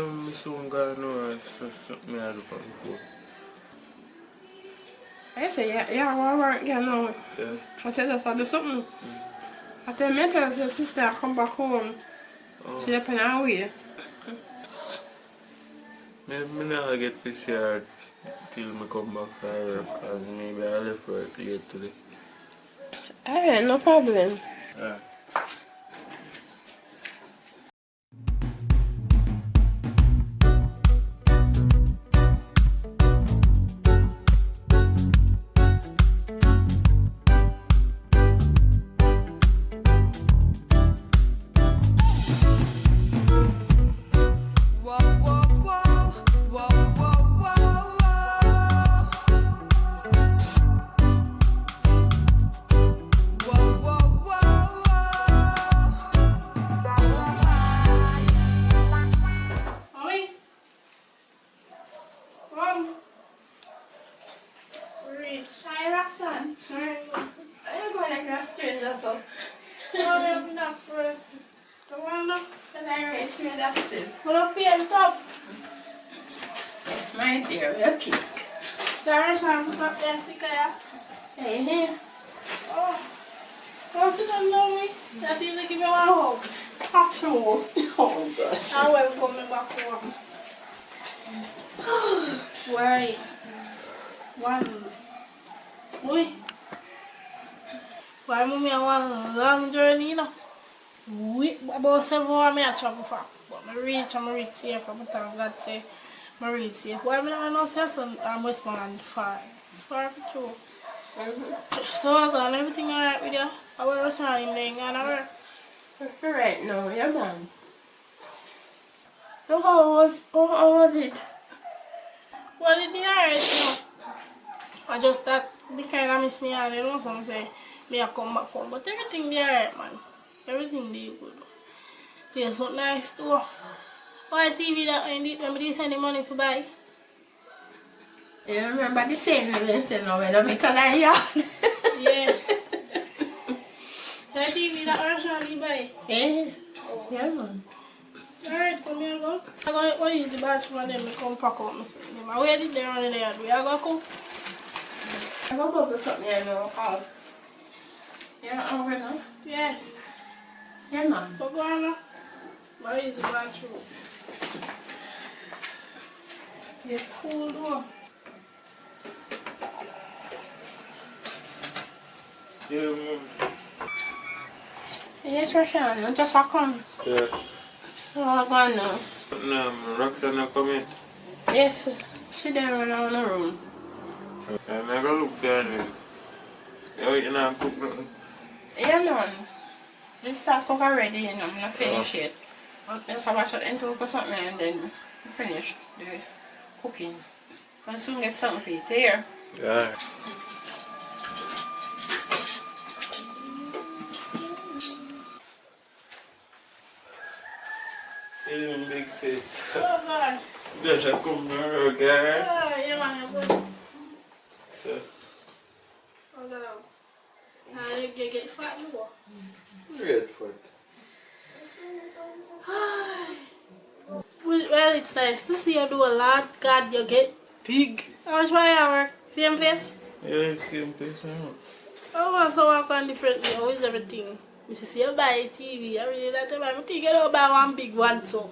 I soon got to know something I do before. I say, yeah, I work, you know. Yeah. I tell us I do something. I tell me, I tell your sister I come back home. Oh. She depend on way. Maybe now I get fish here till I come back from work and maybe I left work late today. Alright, no problem. Yeah. Yes, my dear, your cake. Sarah, Sean, put up your sticker, yeah? Hey, here. Oh, don't sit down, mommy. That even give you a hug. Actual. Oh, gosh. I welcome me back home. Why? One. Boy. Why, mommy, I want a long journey, you know? About 7 hours I travel for. But I reach safe from the time God say I reach safe. Why I not say so I'm Westmoreland 5. 2. So I got everything alright with you? I was trying to and I work. Right now, yeah man. So how was it? Well it be alright now. I just that the kind of miss me and you know some say me I come back home. But everything be alright man. Everything be good. Place look nice too. Why TV that remember they send the money for buy? You remember the same they said no when I make a lie, yeah? Yeah. That TV that originally buy? Yeah. Oh. Yeah man. Alright, so me I go. I go use the bathroom and then I come pack up my son. Where did they run in there? Do I go cook? I go cook or something I know how. Yeah, hungry now? Yeah. Yeah man. So go on now. I use the bathroom. It's cool though. Yeah, Mom. Yes, Rashan, I just come. Yeah. Oh, I'm gone now. No, Roxanne coming. Yes, she there around the room. I'm going to look for her. You know, cook nothing. Yeah, man. This stuff cook already, you know, I'm not finished yet. But just have to into cook something and then finish the cooking. And soon get something for you here. Yeah. Even big sis. Oh, God. Just a come to work, yeah? Oh, yeah, man, I'm good. Yeah. Oh, God. Now you get fat, you go. Great food. Well, it's nice to see you do a lot. God, you get big. How much money you work? Same place? Yeah, same place, yeah. I want to work on differently. How is everything? I see you buy TV. I really like to buy. I think you don't buy one big one, so.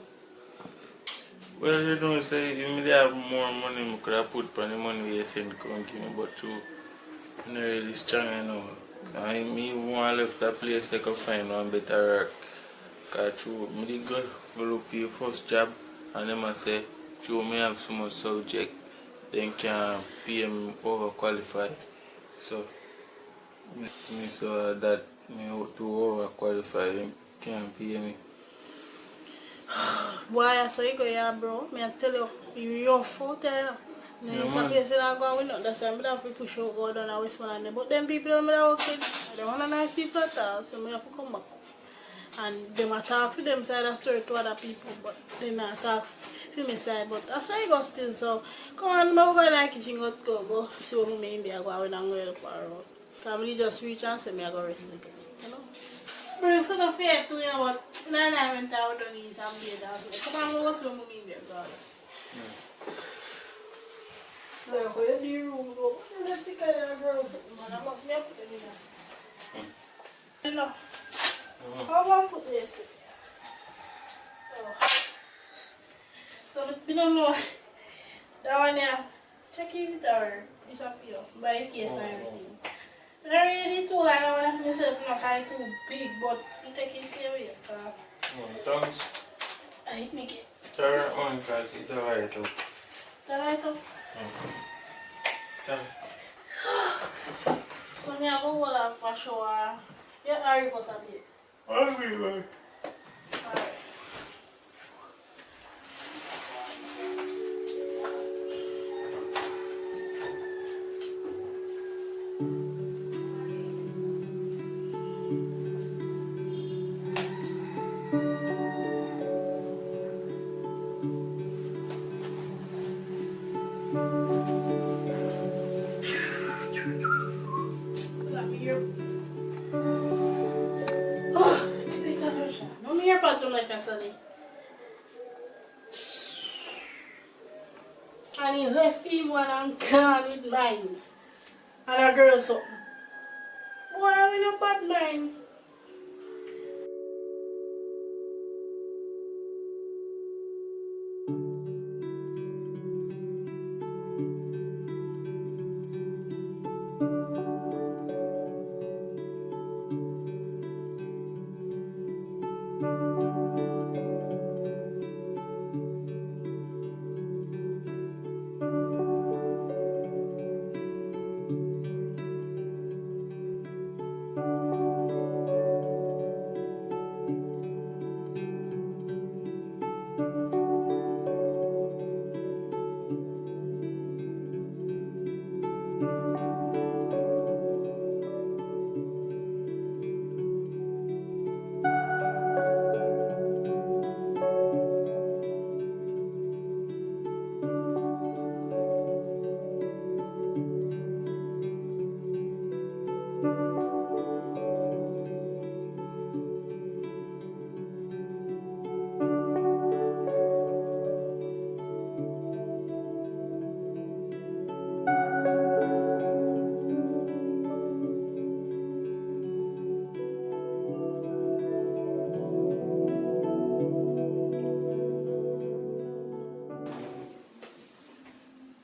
Well, you know, say, if I have more money, I could have put on the money you send come to me, but you I'm not really strong, you know. I mean, want to left that place, I could find one better work. Because true, I did go look for your first job, and then I say, true, I have so much subject, then can pay me overqualified. So, me so that me to overqualified, then can't pay me. Boy, so you go here, bro. Me I tell you, you're fault, you know. There's some places that go with not that's why I have to push out go down and Westmoreland. But them people don't work with, they want a nice people at all, so I have to come back. And they might talk for them side of the story to other people, but they not talk for my side. But that's how you go still. So come on, I'm going to the kitchen, go see what me in there, go and I'm going to help her out. Because I just reach and say me I go rest again, you know. Bring some of it to you, but I went out to eat and be there. Come on, what's wrong with me there, girl? Like, where do you room go? Let's take care of the girls, man. I must be up to them. You know, how am I put this? Oh. So, I don't know. That one, yeah. Check it out. It's up here. Buy a case and everything. I really too, I don't want myself not kind too big, but you take it serious. Thanks. I make it. Turn it on because it's alright up. The light up. So me I go hold off for sure. Yeah, hurry for a bit. Everywhere. Alright. Let me hear. Oh, typical Russia. No me hear part like yesterday. And he left him one and gone with mines. And a girl something. Boy, I'm in a bad mind.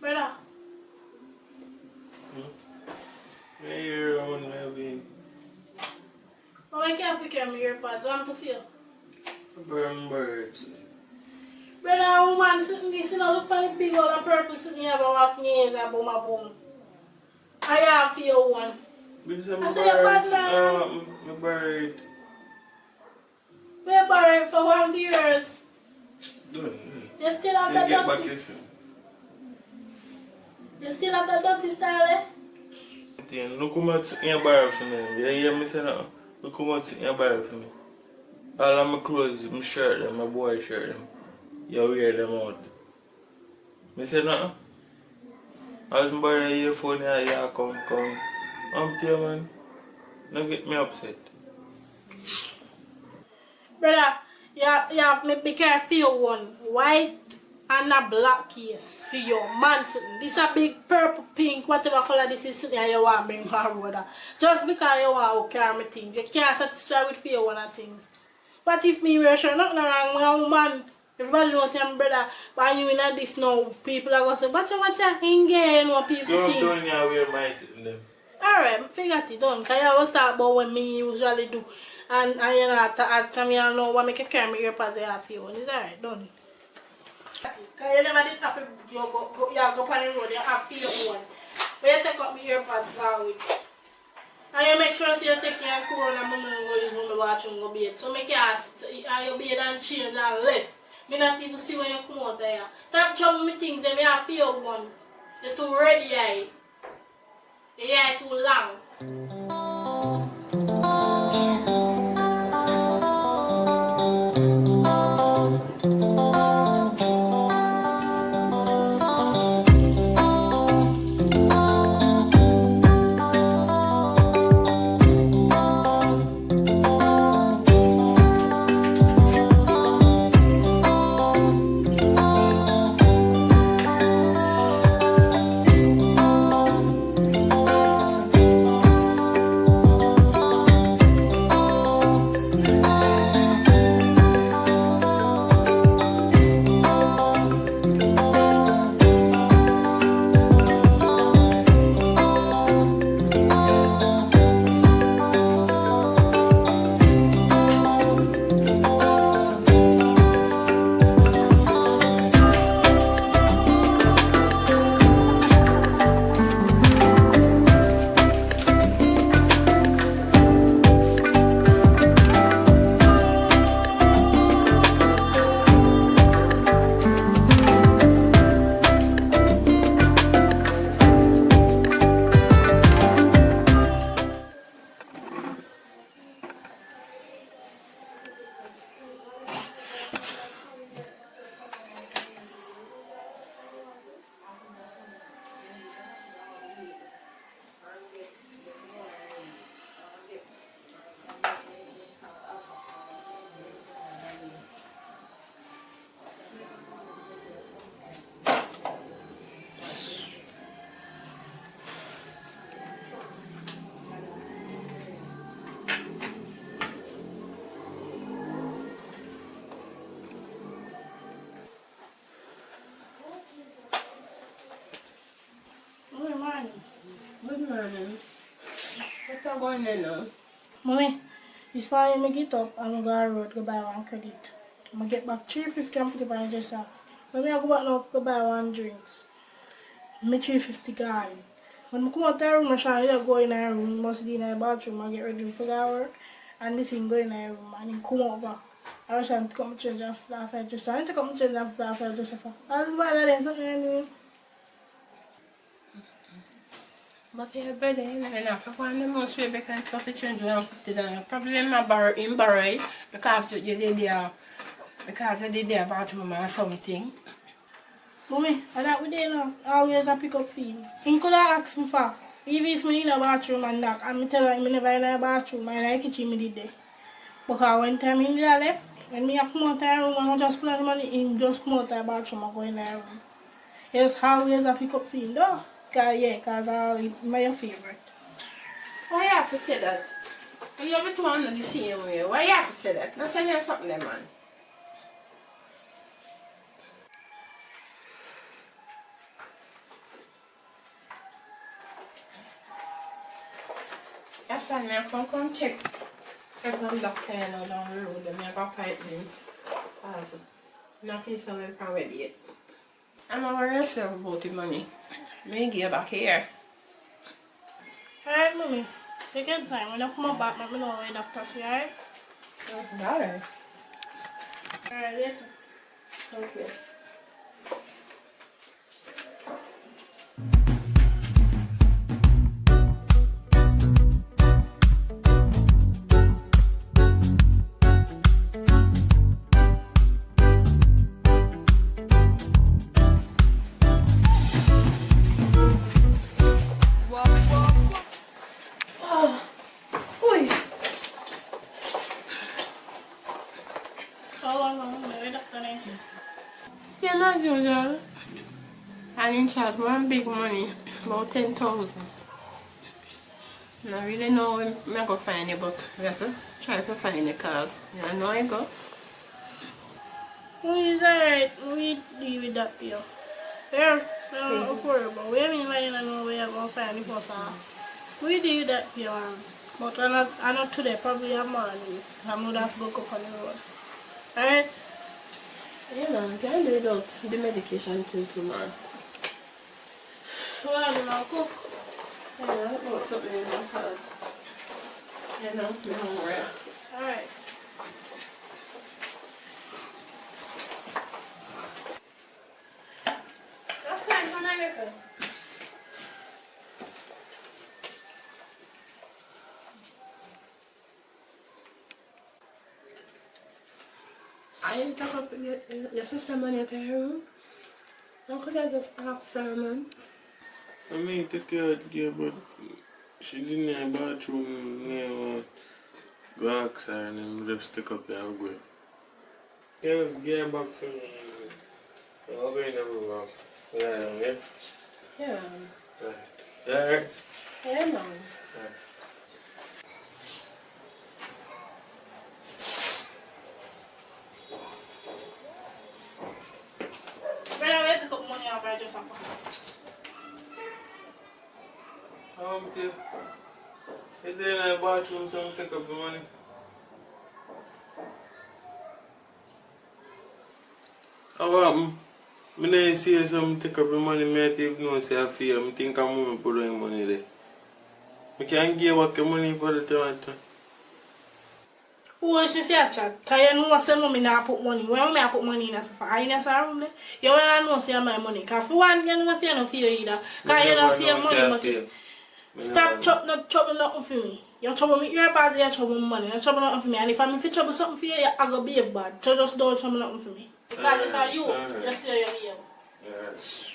Brother, Here on maybe I can't pick your earpods. I'm to feel. burn birds. Brother, woman sitting this, you know, look at the big old purple sitting here about walking here and boom, a boom. I have for you one. With some I say a birds, bad man. my bird. We're borrowing for 1 years. Done. You still have You that get back dirty, this. you still have that dirty style, eh? Look how much in your bar for me. You hear me say that? Look how much in your bar for me. All of my clothes, my shirt, them, my boy shirt, them. You wear them out. Me say nothing. I was borrowing your phone here, you come. I'm tell you, man. Don't get me upset. Brother, you have to be careful one white and a black case for your man sitting. This a big purple, pink, whatever color this is sitting here you want to bring forward. Just because you want to carry me things. You can't satisfy with fear one of things. What if me wear sure nothing wrong with a woman? Everybody knows I'm brother, but you in this now, people are going to say, watch out, engage, what people So I'm think. telling you, I wear my sitting them. Alright, figure it done. Because I always talk about what me usually do. And you know, at time you know what make a carry my earpads I have for you. It's alright, done. Because you never did have to go on the road, you have for your own. But you take up my earpads down with you. And you make sure you take your cool and mama go use when I watch you go bathe. So make you bathe and change and left. Me not even see when you come out there. Stop trouble me things, then me have for your one. You're too ready, eh? Your hair too long. morning. What's going on now? Mommy, this morning I get up and I go on the road go buy one credit. I'm gonna get back 350 and put it on the dresser. When I go back now go buy one drinks. My 350 gone. When I come out of the room, I shall go in the room, must be in the bathroom and get ready for the work. And this thing go in the room and he come over. I was trying to come change and fly for just I need to come change and fly for just for. I'll buy that something anyway. But your brother, you know, enough. I want the most way because it's got to change $150. Probably in borrow it because you did there. Because I did there bathroom or something. Mommy, I that we there now. Always a pick up fee. He could have asked me for. Even if me in a bathroom and knock, and me tell him me never in a bathroom, and I kitchen me did there. Because when time he did left, when me come out of the room and I just put the money in, just come out of the bathroom and go in the room. He just always a pick up fee, though. Cause my favorite. Why you have to say that? You have to want the same way. Why you have to say that? Now say you something there, man. Yes, I may come check on doctor and down the road. I have appointment. Not in some already yet. I'm not worried myself about the money. Me give back here. Alright, mommy. Take your time. When I come back, let me know where the doctor say, alright? Alright. Alright, later. Okay. Same as usual. And in charge one big money, about 10,000. I really know where I'm going to find it, but we have to try to find it because I know I go. Oh, it's alright. We deal with that here. Yeah, don't worry about it. We ain't lying and know where you're going to find the person. We deal with that here, man. But I'm not today, probably a morning. I'm going to have to go cook on the road. Alright? You know, I can't do without the medication too, man. Well, I'm going to cook. I know, about something in my heart. You know, I'm hungry. Alright. That's nice when I get there. I didn't talk up your sister money at her room. How could I just ask her, man? I mean, take care of the girl, but she didn't have a bathroom near go ask her and then just stick up there and go. Yeah, just get back from me. I'll go in the room. Yeah? Yeah. Right. Yeah, right? Yeah, man. Right. Brother, we have to put money out by just a If they're in the bathroom, so take up the money. How happened? I didn't see some take up the money, I don't know say I feel. I think I'm going to put in money there. I can't give back the money for the tomato. Who she say chat? Cause you know say mommy not put money. When me I put money in a sofa, I in a room there. You wanna know say my money. Cause for one, you know say you no feel either. Cause you don't feel money much. Stop trouble nothing for me. You trouble me. You're part of your trouble money. You trouble nothing for me. And if I'm trouble something for you, I go behave bad. So just don't trouble nothing for me. Because if I you see you behave. Yes.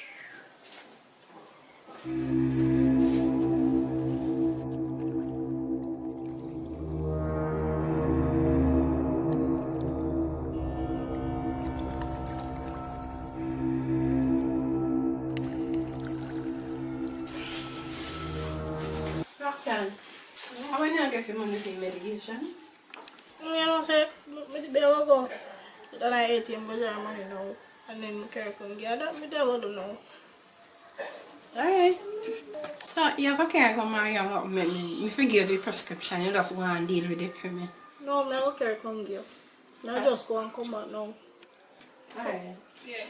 Roxanne, how when you get your money for your medication? You know say, me the bill go. Then I ATM go jar money now. And then carry come get that. Me there go do now. Alright. So, you have a care come and you have me forgive the prescription. You just go and deal with it for me. No, I don't care come give. I just go and come back now. Alright. Yeah.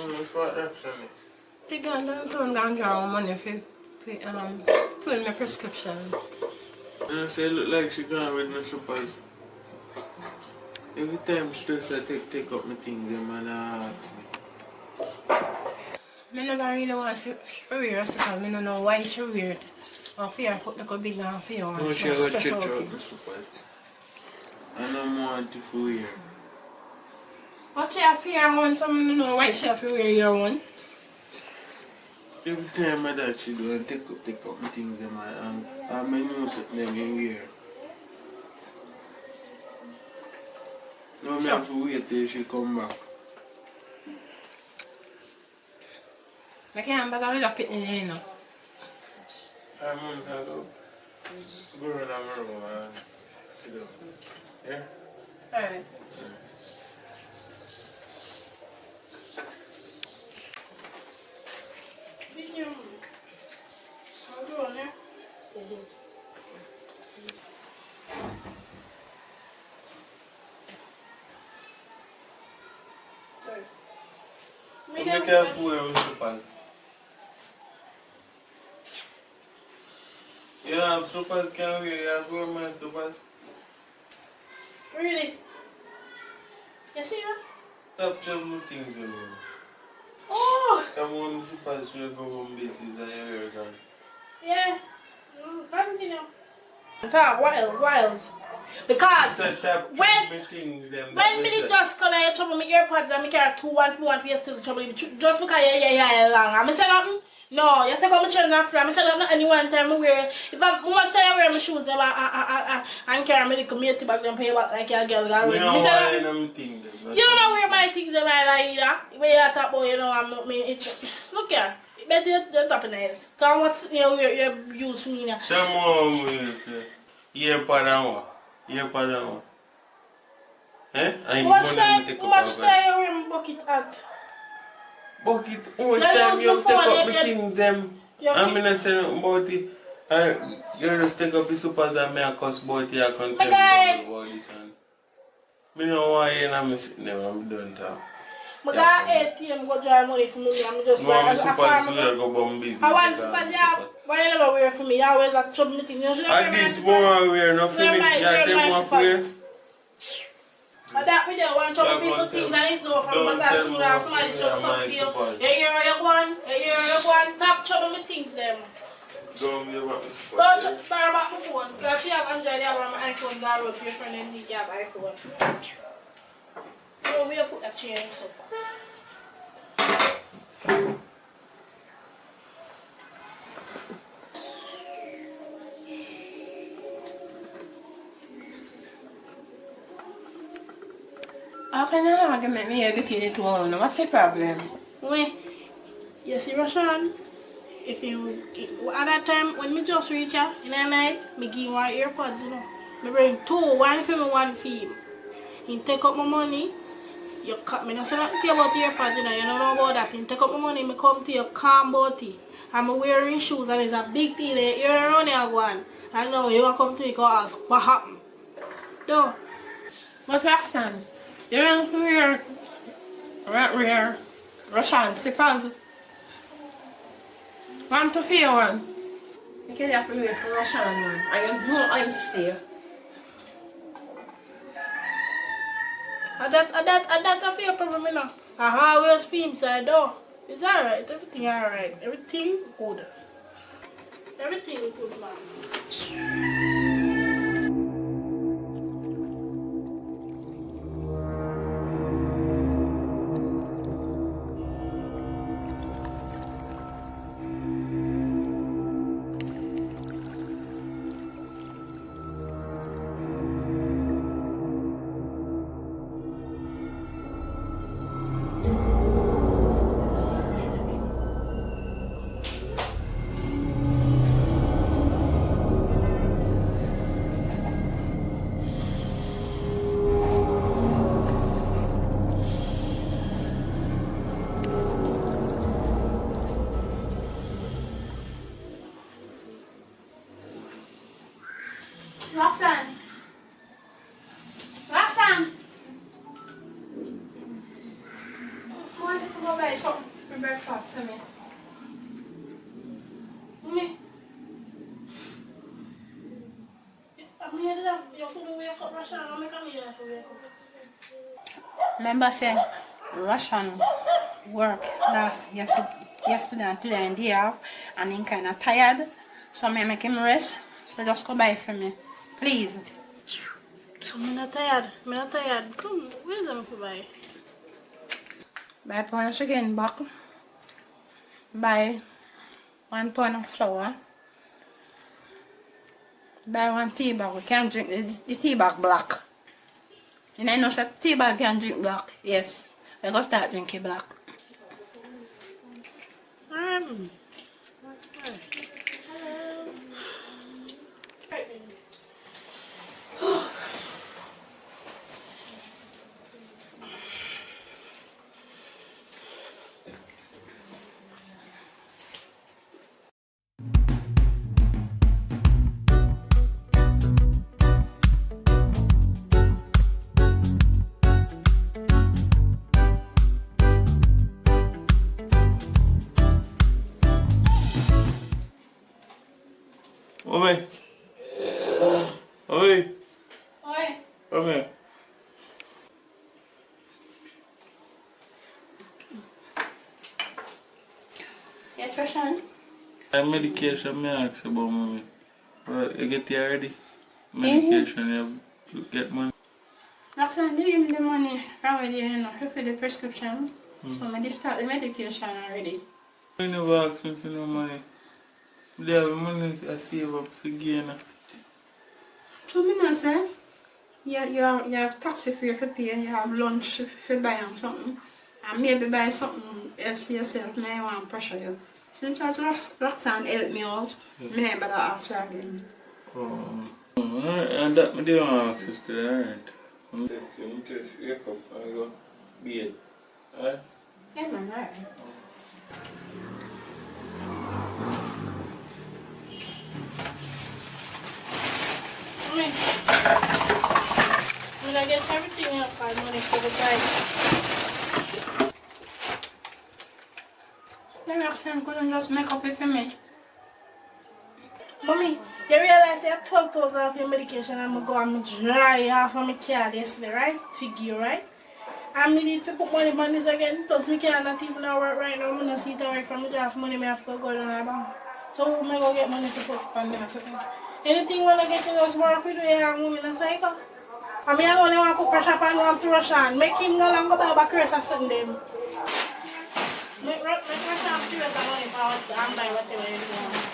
Which one actually? Take on down draw money for fill my prescription. And I say look like she gone with my slippers. Every time she does I take up my things and man ask me. I never really want to wear a because I don't know why she weird. I fear put like a big one for you No, and she got stretch check out out it. the slippers. I don't want to for wear. What she have fear one, so I don't know why she have to wear your one. Every time my dad she do and take up my things and I know something them you wear. No, me have to wait till she come back. I can't bother with a pit in there, you know. I'm on that go. Go run my room and sit down. Yeah? Alright. Be careful with my slippers. You don't have slippers, can wear. You have to wear my slippers. Really? You serious? Stop trouble things, you know. Oh! Come on, slippers, you go home basis and you wear them. Yeah. Continue. Talk, what else? What else? Because when me just come here trouble my earpods and me carry 2 1 for 1 for you still trouble me just because yeah long. And me say nothing? No, you take out my chains and fly. I said that any one time I wear. If I much time I wear my shoes them and carry my little matey back them pay back like a girl got wear. Me say that. You don't know where my things them either. Where you talk about you know I'm not me. Look here. But they're top nice. Cause what's you know you use for me now. Tell me what earpod and what? Earpod and what? Eh? And Much time you wear my bucket at? Bucket, all the time you take up my things them. I'm not saying nothing about it. You just take up the suppers and me a cuss about it and contempt about this and me know why you know me sitting there and me done talk. I got ATM go drive money for me and just buy a suppers so go bum business. I want super job. Why you never wear for me? You always have trouble meeting. You should at this more wear no for me. Yeah, them more wear. But that we don't want trouble people things and it's no problem. But as soon as somebody trouble something for you, you hear where you go and talk trouble me things them. Don't be about this support. Don't borrow back my phone. Because she have Android, you have my iPhone, that road for your friend and he have iPhone. So we have put that chair in so far. How can I argument me between the two of them? What's the problem? Wait, you see Roshan? If you, at that time, when me just reach out in the night, me give one AirPods, you know. Me bring 2, 1 for me, 1 for him. He take up my money, you cut me. I say nothing about the AirPods, you know. You don't know about that. He take up my money, me come to you calm about it. I'm wearing shoes and it's a big thing there. You're around here going. I know you want to come to me because ask what happened. No. But Roxanne, you don't wear Roshan slippers. 1 to 4 one. You can have to wait for Roshan one. I don't know I'm still. That's a fair problem, you know. I always feel inside though. It's alright, everything alright. Everything good. Everything good, man. Roxanne! Roxanne! Why did you go buy something for breakfast for me? Me? I'm here to you could wake up, Roxanne. I'm making here to wake up. Remember saying Russian work yesterday and today and day off and I'm kind of tired. So I make him rest. So just go buy for me. Please. So I'm not tired. I'm not tired. Come, where's them for buy? Buy a pound of chicken back. Buy 1 pound of flour. Buy 1 tea bag. We can't drink the tea bag black. And I know that tea bag can drink black. Yes. We're going to start drinking black. Oi. Oi. Oi. Come here. Yes, Rashan? Medication, me ask about mommy. You get here already? Medication, you get money. Roxanne, they give me the money already, you know, for the prescription. So I just start the medication already. I never ask me for no money. They have money I save up for gain. So me know say, you have taxi fare for pay, you have lunch for buying something, and maybe buy something else for yourself, and I want to pressure you. Since you just Roxanne help me out, I never ask you again. Oh. And that me don't ask you still, alright? I'm just wake up and go bed. Alright? Yeah, man, alright. When I get everything up, I money for the guy. Let Roxanne couldn't just make up it for me. Mommy, you realize you have 12,000 of your medication and I'm going to dry off of my child yesterday, right? Figure, right? And I need to put money on this again, plus I cannot even work right now. I'm not see to work from the job money, I have to go down the bank. So I'm going to get money to put on the next thing. Anything when I get to those work with you, I'm going to cycle. I mean, I only want to put pressure on him to rush on. Make him go and go buy back rest and send them. Make Russian serious and money for us and buy whatever you want.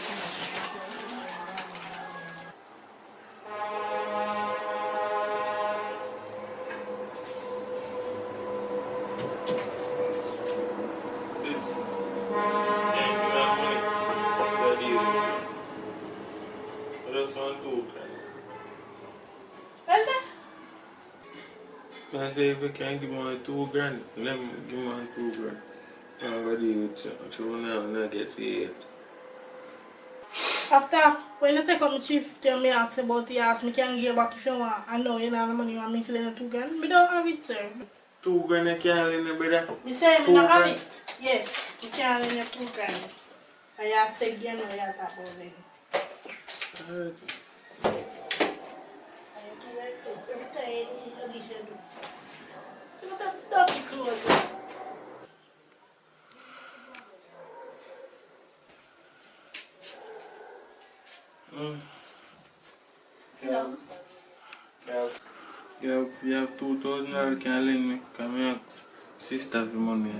I say if you can't give me 2 grand, let me give me 2 grand. I'm going to deal with you. So now I'm not get paid. After, when you take up my 350 and me ask about the house, I can give back if you want. I know you know the money you want me to lend 2 grand. I don't have it, sir. 2 grand you can't lend me, brother? I say I 2 don't have grand. it. Yes, you can't lend 2 grand. I have said again, I have that about it. Alright. Every time, at least you do. Look at that dirty clothes. You have $2,000 can lend me. Come here, sister for money.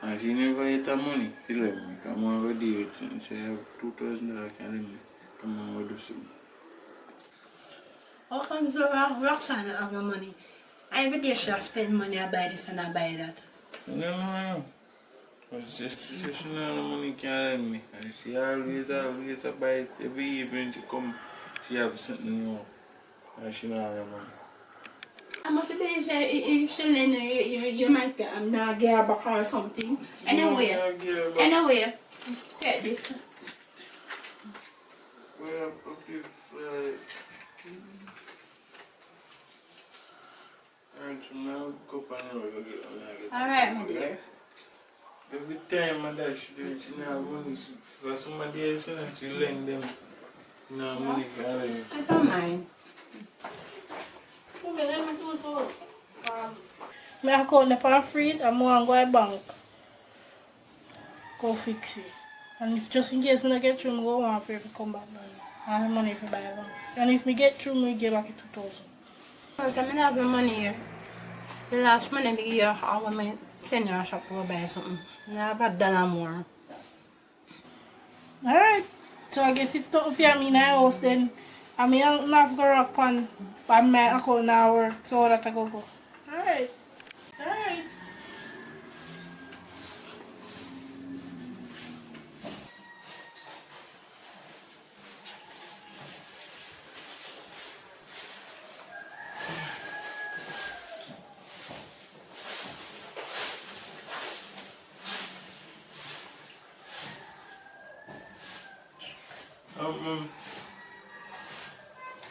And she never get her money. He left me. Come on, go deal with it. So you have $2,000 can lend me. Come on, go do something. How come so Roxanne have no money? Every day she spend money, I buy this and I buy that. No. She said she no have no money can lend me. And she always buy it. Every evening she come, she have something new. And she no have no money. I must be if she lend you might not get her back or something. Anyway, take this. Well, okay, Alright, my dear. Every time my dad she do it, she not have money. For somebody else, she lend them. No money for her. I don't mind. Okay, let me do it. My account upon freeze, I'm going to go to the bank. Go fix it. And if just in case I get through, I go want to come back. I have money to buy it. And if I get through, I get back it 2,000. Because I have my money here. The last money I give I want my senior shop to buy something. I have $1 more. Alright. So I guess if you have me in the house, then I mean I'm not going to run on my account now work so that I go. Alright. Alright.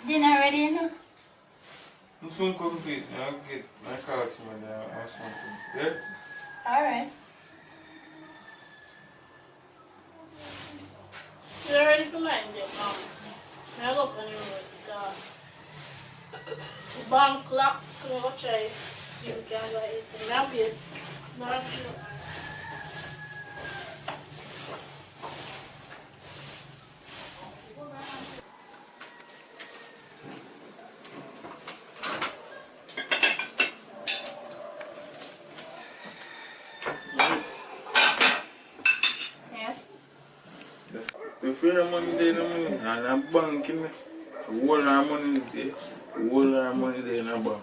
Dinner ready now? I'm soon come to it. I'll get my car to my dad. I'll something. Yeah? Alright. You're ready for mine, Mom? I look on your the bank lock. Can you go try? See if you can get it. Not yet. Not sure. If you have money there, no money, and I'm banking, the whole our money is there. The whole our money there in a bank.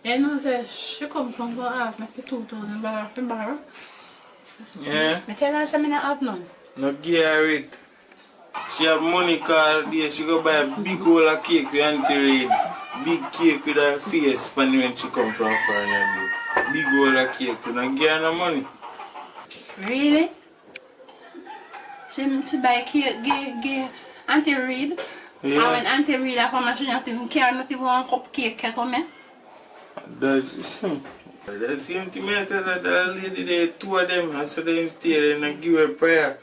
You know, say she come from go ask me for $2,000 to borrow. Yeah? I tell her I don't have none. No give her Rick. She have money card there, she go buy a big hole of cake for Auntie Reid. Big cake with her face funny when she come from foreign. Big hole of cake, so no give her no money. Really? She buy cake, give Auntie Reid. Yeah. And when Auntie Reid come, she not care not even one cup cake come here. That's the same thing I tell her, that lady there, two of them, and so they stay there and I give her prayer.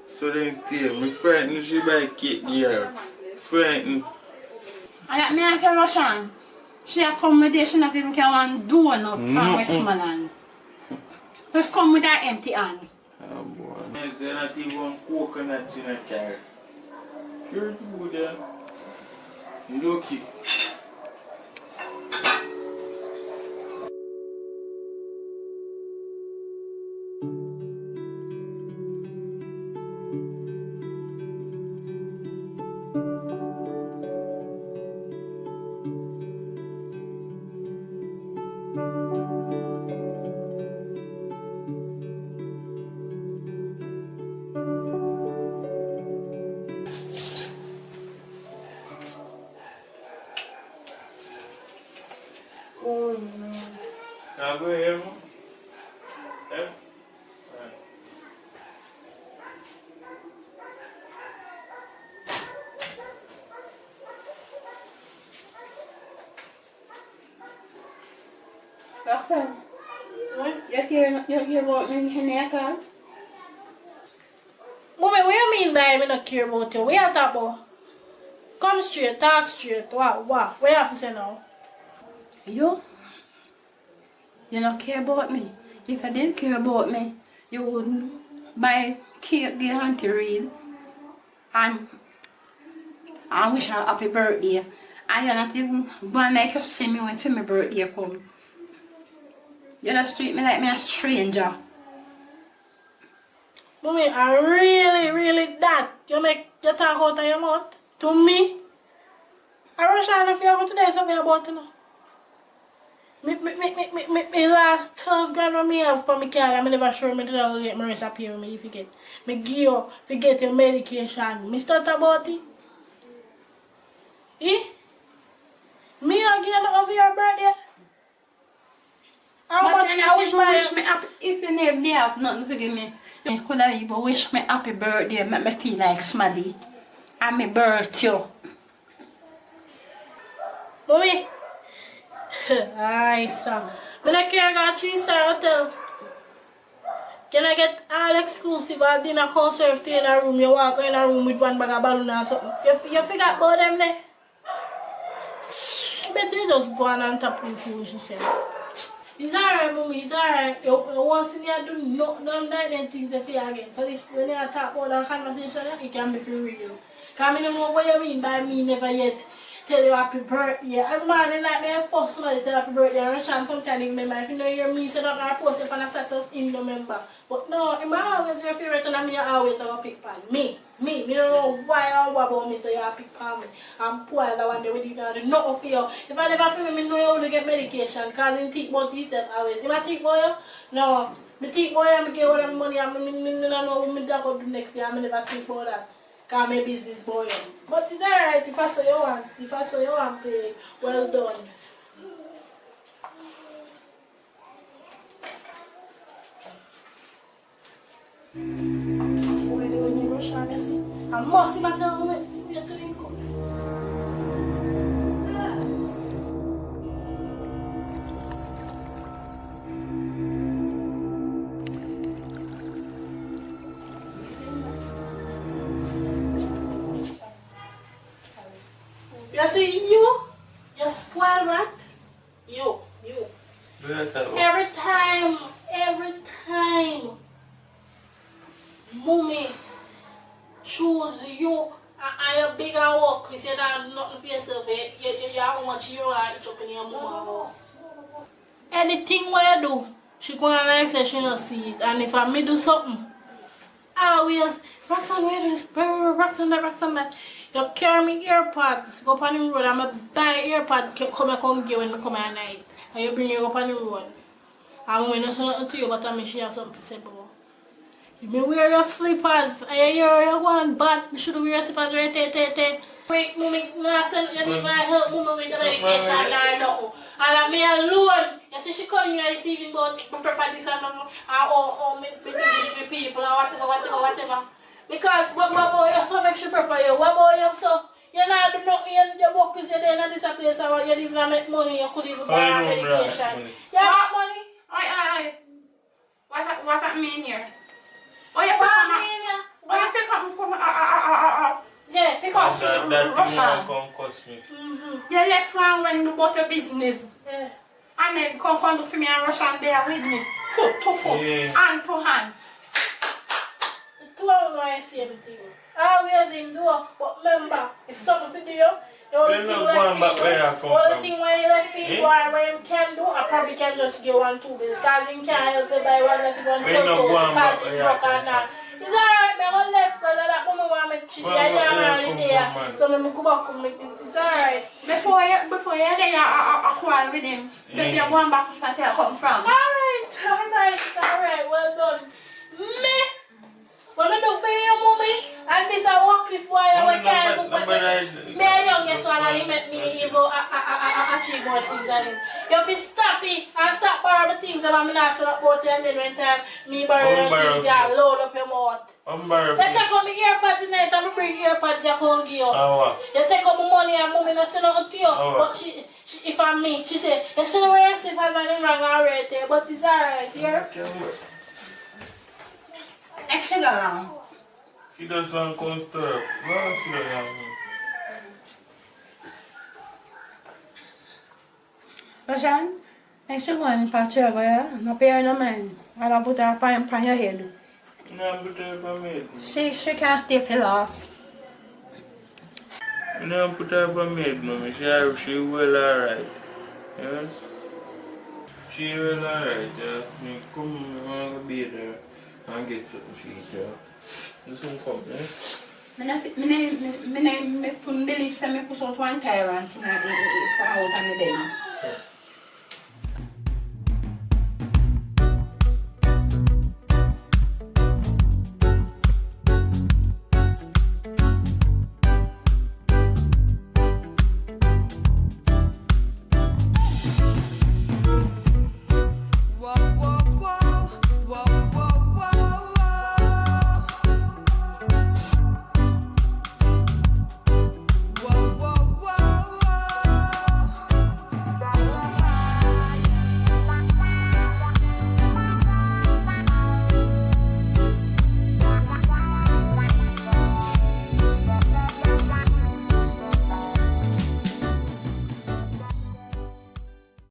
So they stay. I'm frightened she buy cake give her. Frightened. And that me I say Roshan, she a come with there, she not even can one donut from Westmoreland. Just come with her empty hand. Oh boy. There's not even coconuts in a car. You're good there. You lucky. Oh no. Now go ahead. Yeah? Roxanne, you hear about me in your car? Mommy, what you mean by me not care about you? What you talk about? Come straight, talk straight. What? What you have to say now? You don't care about me. If I didn't care about me, you wouldn't buy cake give Auntie Reid and wish her happy birthday And you're not even gonna make you see me when for my birthday come. You just treat me like me a stranger. Mommy, I really that. You talk out of your mouth to me. I rush on if you go today, so me about it now. Me last 12 grand when me have for my card, I never sure me that I will get my rest up here with me if you get. Me give you, if you get your medication. Me start about it. Eh? Me not give you nothing for your birthday. How much I wish me happy. If you never have nothing to give me, you could have even wish me happy birthday, make me feel like somebody. And me birthday. Mommy. Aye, sir. When I care got 3-star hotel. Can I get all exclusive or dinner concert in a room? You walk in a room with one bag of balloon or something. You forgot about them there? But they just go on and tap with you, she said. It's alright, mommy, it's alright. You once in you do none like them things you feel again. So this when you talk about that conversation, it can be for real. Because I don't know what you mean by me never yet tell you happy birthday. As man, they like me and force somebody to tell happy birthday and sometimes they remember. If you know hear me say that I post it on a status in November. But no, I'm always your favorite and I'm always going to pick on me. Me don't know why or what about me so you pick on me. I'm poor that one day with you do nothing for you. If I never feel me know you only get medication because he think about himself always. If I think about you? No. I think about you, I get all that money and I don't know what I'm going to do next year. I never think about that. Because my business boy. But it's alright if I saw you want. If I saw you want to, well done. What do when you rush on, you see? I must see my time when you to link up. You see you spoil rat. You. Every time, mommy choose you and you're big and walk. You say that nothing for yourself. You how much you are each up in your mama's house. Anything what you do, she go and like say she not see it. And if I me do something, I always Roxanne, where do this? Roxanne that. You carry me earpods, go up on the road, and I buy earpods, come get when I come at night. And you bring you up on the road. And when I say nothing to you, but I mean she have something to say about. You may wear your slippers, and you're going bad, you should wear your slippers right. Wait, mommy, I said you need my help, mommy, with the medication or nothing. And I'm me alone. You see she come here this evening, but prepare this and me do this with people, or whatever. Because what about you so make she prefer you? What about you so? You not do nothing, you work with you there in this place or you even make money, you could even buy medication. You have money? Oi. What that mean here? Oh, you pick up me. Oh, you pick up. Yeah, because that come cost me. You left one when you bought your business. Yeah. And then come for me and rush on there with me. Foot to foot, hand to hand. Two of them are the same thing. Always in door, but remember, if something to do, the only thing when you left me or when you can do, I probably can just give 1-2 bills. Because you can't help it by one that you want to go because it's broke or not. It's alright, I won't left because that mama want me, she said I'm already there. So I go back with me, it's alright. Before you get a quarrel with him, but you're going back to where you come from. Alright, well done. Me? When I do for you, mommy, and this I walk this boy, I can't do for me. Me a youngest one, and he make me even achieve more things than him. You have to stop it and stop borrowing things that I'm not saying about it, and then when time me borrow things, you load up your mouth. You take out my earpods tonight, and I bring earpods you can't give you. You take out my money, and mommy not say nothing to you. But she if I'm me, she say, you shouldn't wear your slippers and them wrong already, but it's alright, here. Actually, go around. She does want to come stir up. No, she don't have me. Roxanne, next time going for chair, no pay no man. I'll put her on your head. No, put her on my head. She can't stay for loss. I never put her up a maid, mommy. She well alright. Yeah? She well alright, yeah. Me come, I want to bathe her and get something to eat, yeah. You soon come, eh? I couldn't believe that I put out one tyrant in the bed.